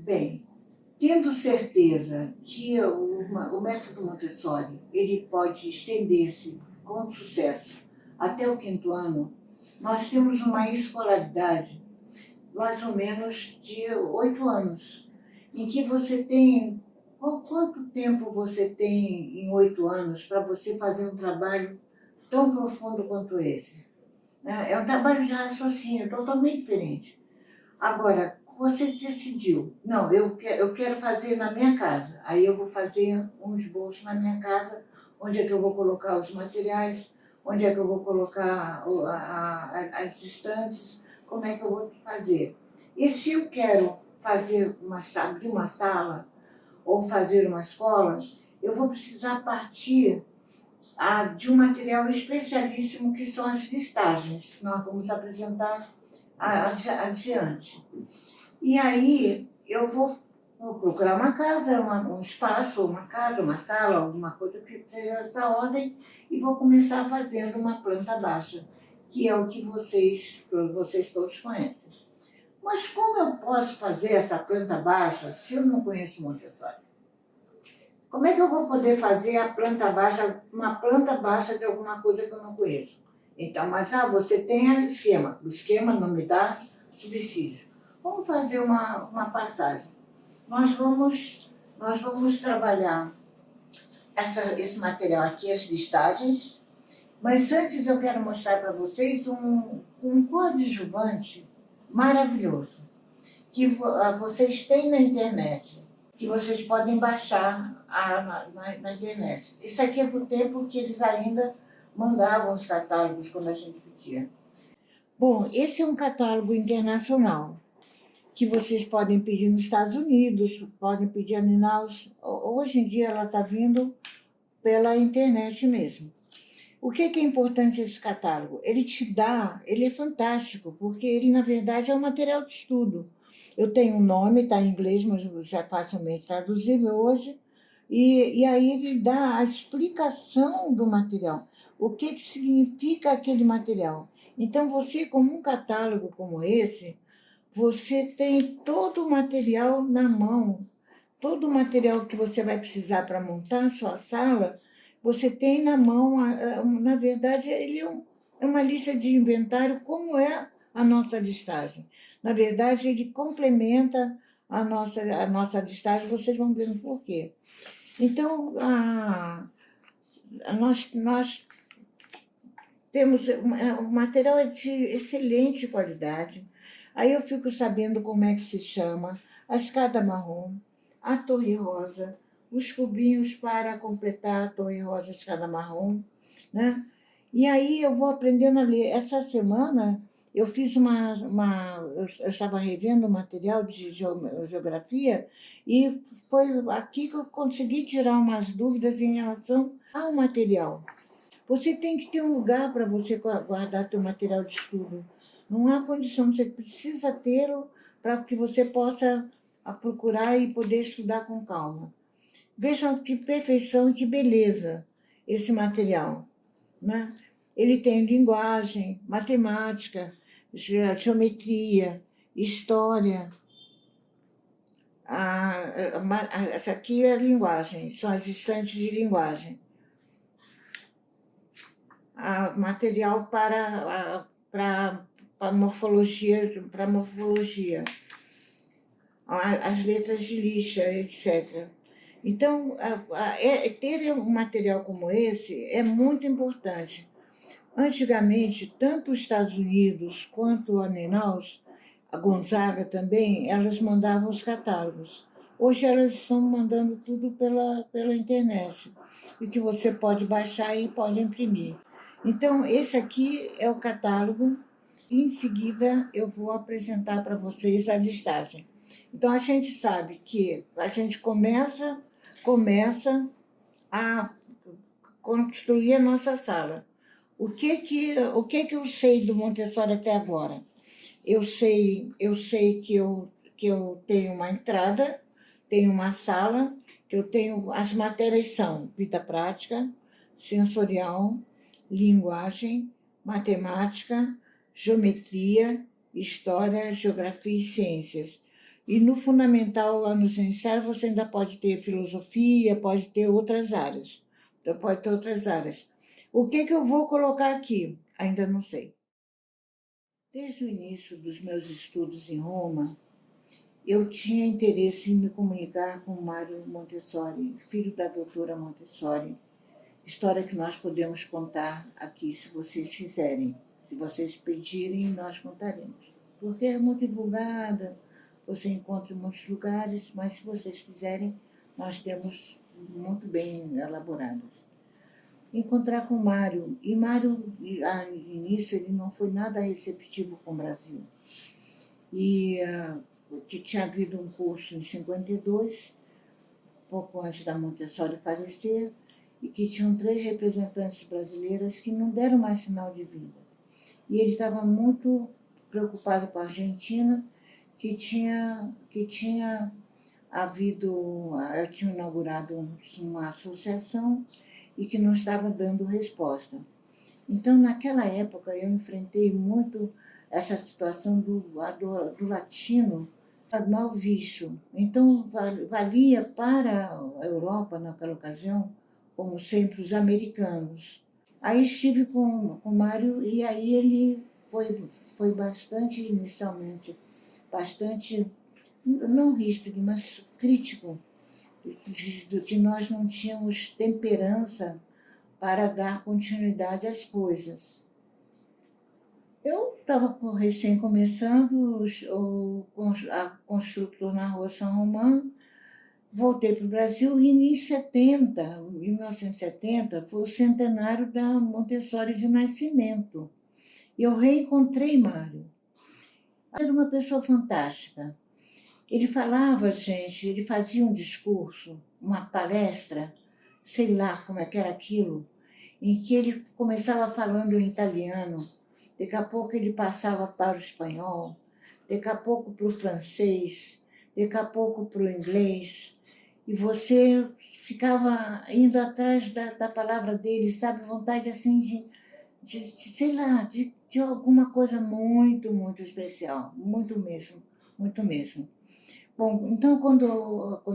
Bem, tendo certeza que o método Montessori ele pode estender-se com sucesso até o quinto ano, nós temos uma escolaridade mais ou menos de 8 anos, em que você tem. Quanto tempo você tem em 8 anos para você fazer um trabalho tão profundo quanto esse? É um trabalho de raciocínio totalmente diferente. Agora, você decidiu, não, eu quero fazer na minha casa. Aí eu vou fazer um esboço na minha casa, onde é que eu vou colocar os materiais, onde é que eu vou colocar as estantes, como é que eu vou fazer. E se eu quero abrir uma sala ou fazer uma escola, eu vou precisar partir de um material especialíssimo que são as listagens, que nós vamos apresentar adiante. E aí eu vou procurar uma casa, um espaço, uma casa, uma sala, alguma coisa que seja essa ordem, e vou começar fazendo uma planta baixa, que é o que vocês todos conhecem. Mas como eu posso fazer essa planta baixa se eu não conheço Montessori? Como é que eu vou poder fazer a planta baixa, uma planta baixa de alguma coisa que eu não conheço? Então, mas você tem o esquema não me dá subsídio. Vamos fazer uma passagem. Nós vamos trabalhar esse material aqui, as listagens, mas antes eu quero mostrar para vocês um coadjuvante maravilhoso que vocês têm na internet, que vocês podem baixar na internet. Isso aqui é do tempo que eles ainda mandavam os catálogos quando a gente pedia. Bom, esse é um catálogo internacional que vocês podem pedir nos Estados Unidos, podem pedir a Ninaus. Hoje em dia ela está vindo pela internet mesmo. O que é importante esse catálogo? Ele é fantástico, porque ele, na verdade, é um material de estudo. Eu tenho um nome, está em inglês, mas já é facilmente traduzível hoje, e aí ele dá a explicação do material, o que significa aquele material. Então, você, como um catálogo como esse, você tem todo o material na mão, todo o material que você vai precisar para montar a sua sala, você tem na mão. Na verdade, ele é uma lista de inventário, como é a nossa listagem. Na verdade, ele complementa a nossa listagem, vocês vão ver por quê. Então, nós temos o material é de excelente qualidade. Aí eu fico sabendo como é que se chama a escada marrom, a torre rosa, os cubinhos para completar a torre rosa, a escada marrom, né? E aí eu vou aprendendo a ler. Essa semana eu fiz eu estava revendo o material de geografia e foi aqui que eu consegui tirar umas dúvidas em relação ao material. Você tem que ter um lugar para você guardar seu material de estudo. Não há condição, você precisa tê-lo para que você possa procurar e poder estudar com calma. Vejam que perfeição e que beleza esse material, né? Ele tem linguagem, matemática, geometria, história. Essa aqui é a linguagem, são as estantes de linguagem. Material para morfologia, as letras de lixa, etc. Então, ter um material como esse é muito importante. Antigamente, tanto os Estados Unidos quanto a Ninaus, a Gonzaga também, elas mandavam os catálogos. Hoje elas estão mandando tudo pela internet, e que você pode baixar e pode imprimir. Então, esse aqui é o catálogo, e em seguida eu vou apresentar para vocês a listagem. Então, a gente sabe que a gente começa a construir a nossa sala. O que eu sei do Montessori até agora? Eu sei que eu tenho uma entrada, tenho uma sala, que eu tenho. As matérias são vida prática, sensorial, linguagem, matemática, geometria, história, geografia e ciências. E no fundamental, lá no ciênciário, você ainda pode ter filosofia, pode ter outras áreas. Então, pode ter outras áreas. O que eu vou colocar aqui? Ainda não sei. Desde o início dos meus estudos em Roma, eu tinha interesse em me comunicar com Mário Montessori, filho da doutora Montessori. História que nós podemos contar aqui, se vocês quiserem. Se vocês pedirem, nós contaremos. Porque é muito divulgada, você encontra em muitos lugares, mas se vocês quiserem, nós temos muito bem elaboradas. Encontrar com Mário. E Mário, no início, ele não foi nada receptivo com o Brasil. E que tinha havido um curso em 52, pouco antes da Montessori falecer, e que tinham 3 representantes brasileiras que não deram mais sinal de vida. E ele estava muito preocupado com a Argentina, que tinha havido, eu tinha inaugurado uma associação e que não estava dando resposta. Então, naquela época, eu enfrentei muito essa situação do latino mal visto. Então, valia para a Europa, naquela ocasião, como sempre, os americanos. Aí estive com o Mário e aí ele foi bastante, inicialmente, bastante, não ríspido, mas crítico, de que nós não tínhamos temperança para dar continuidade às coisas. Eu estava recém começando a construtor na Rua São Romão, voltei para o Brasil e em 1970, foi o centenário da Montessori de nascimento. E eu reencontrei Mário. Era uma pessoa fantástica. Ele falava, gente, ele fazia um discurso, uma palestra, sei lá como é que era aquilo, em que ele começava falando em italiano, daqui a pouco ele passava para o espanhol, daqui a pouco para o francês, daqui a pouco para o inglês, e você ficava indo atrás da palavra dele, sabe, vontade assim sei lá, de alguma coisa muito, muito especial, muito mesmo, muito mesmo. Bom, então quando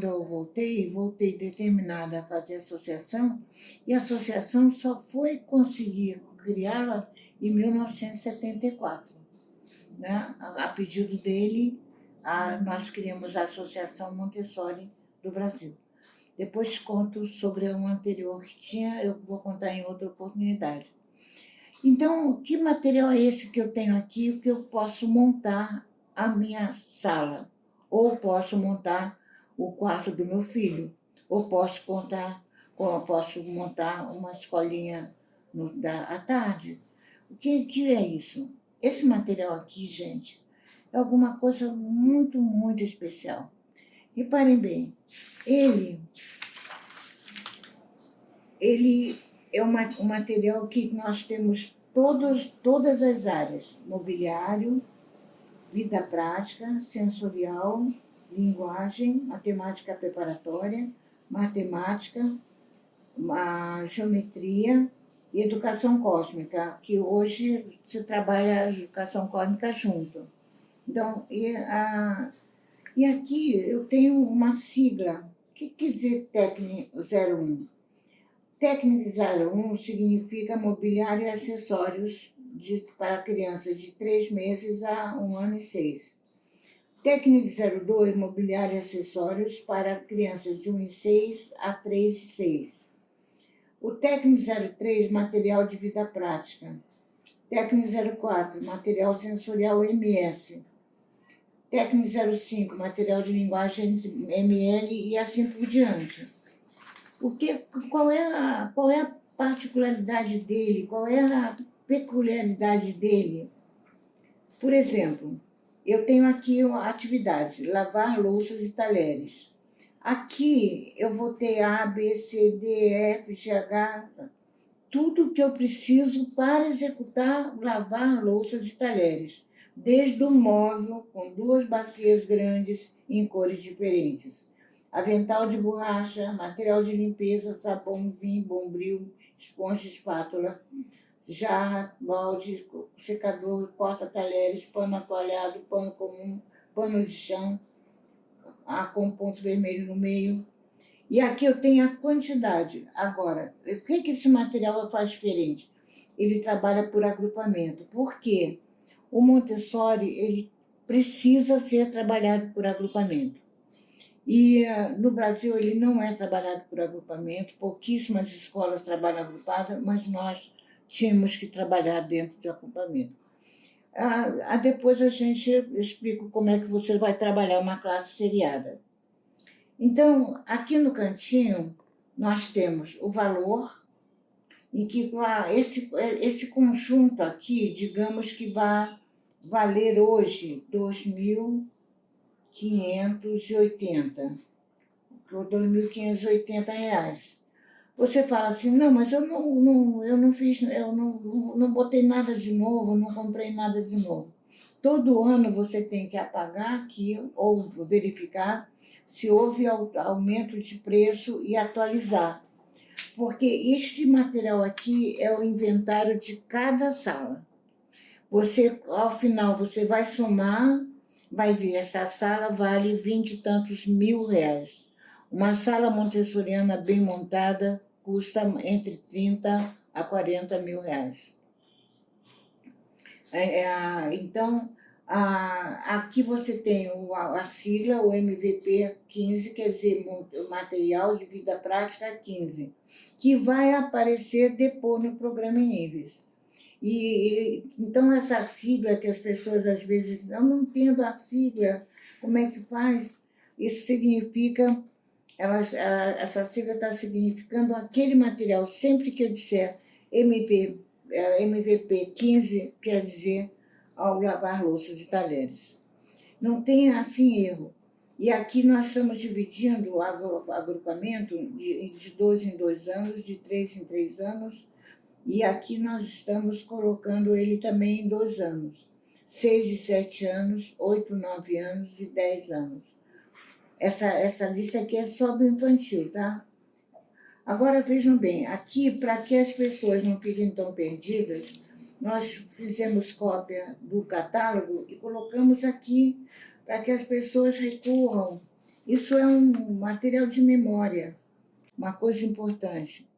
eu voltei determinada a fazer associação, e a associação só foi conseguir criá-la em 1974. Né? A pedido dele, nós criamos a Associação Montessori do Brasil. Depois conto sobre um anterior que tinha, eu vou contar em outra oportunidade. Então, que material é esse que eu tenho aqui, que eu posso montar a minha sala? Ou posso montar o quarto do meu filho? Ou posso montar uma escolinha à tarde? O que é isso? Esse material aqui, gente, é alguma coisa muito, muito especial. Reparem bem, ele é um material que nós temos todas as áreas: mobiliário, vida prática, sensorial, linguagem, matemática preparatória, matemática, a geometria e educação cósmica, que hoje se trabalha a educação cósmica junto. Então, e aqui eu tenho uma sigla. O que quer dizer TECNI 01? TECNI 01 significa mobiliário e acessórios para crianças de 3 meses a 1 ano e 6. TECNI 02, mobiliário e acessórios para crianças de 1 e 6 a 3 e 6. O TECNI 03, material de vida prática. TECNI 04, material sensorial MS. TECNI 05, material de linguagem ML e assim por diante. Qual é a particularidade dele? Qual é a peculiaridade dele? Por exemplo, eu tenho aqui uma atividade: lavar louças e talheres. Aqui eu vou ter A, B, C, D, F, G, H, tudo que eu preciso para executar lavar louças e talheres, desde o móvel, com 2 bacias grandes em cores diferentes, avental de borracha, material de limpeza, sabão, vinho, bombril, esponja, espátula, jarra, balde, secador, porta-talheres, pano atoalhado, pano comum, pano de chão, A com ponto vermelho no meio. E aqui eu tenho a quantidade. Agora, o que esse material faz diferente? Ele trabalha por agrupamento. Por quê? O Montessori, ele precisa ser trabalhado por agrupamento. E no Brasil ele não é trabalhado por agrupamento, pouquíssimas escolas trabalham agrupadas, mas nós tínhamos que trabalhar dentro de agrupamento. Depois a gente explica como é que você vai trabalhar uma classe seriada. Então, aqui no cantinho, nós temos o valor, em que esse conjunto aqui, digamos que vai valer hoje R$ 2.580. Você fala assim, não, mas eu não fiz, eu não botei nada de novo, não comprei nada de novo. Todo ano você tem que apagar aqui ou verificar se houve aumento de preço e atualizar. Porque este material aqui é o inventário de cada sala. Você, ao final, você vai somar, vai ver, essa sala vale 20 e tantos mil reais. Uma sala montessoriana bem montada custa entre 30 a 40 mil reais. Então, aqui você tem a sigla, o MVP 15, quer dizer, o material de vida prática 15, que vai aparecer depois no programa em níveis. Então, essa sigla que as pessoas às vezes, eu não entendo a sigla, como é que faz? Isso significa, essa sigla está significando aquele material. Sempre que eu disser MVP 15, quer dizer ao lavar louças e talheres. Não tem assim erro. E aqui nós estamos dividindo o agrupamento de 2 em 2 anos, de 3 em 3 anos, e aqui nós estamos colocando ele também em 2 anos. 6 e 7 anos, 8, 9 anos e 10 anos. Essa lista aqui é só do infantil, tá? Agora vejam bem, aqui, para que as pessoas não fiquem tão perdidas, nós fizemos cópia do catálogo e colocamos aqui para que as pessoas recorram. Isso é um material de memória, uma coisa importante.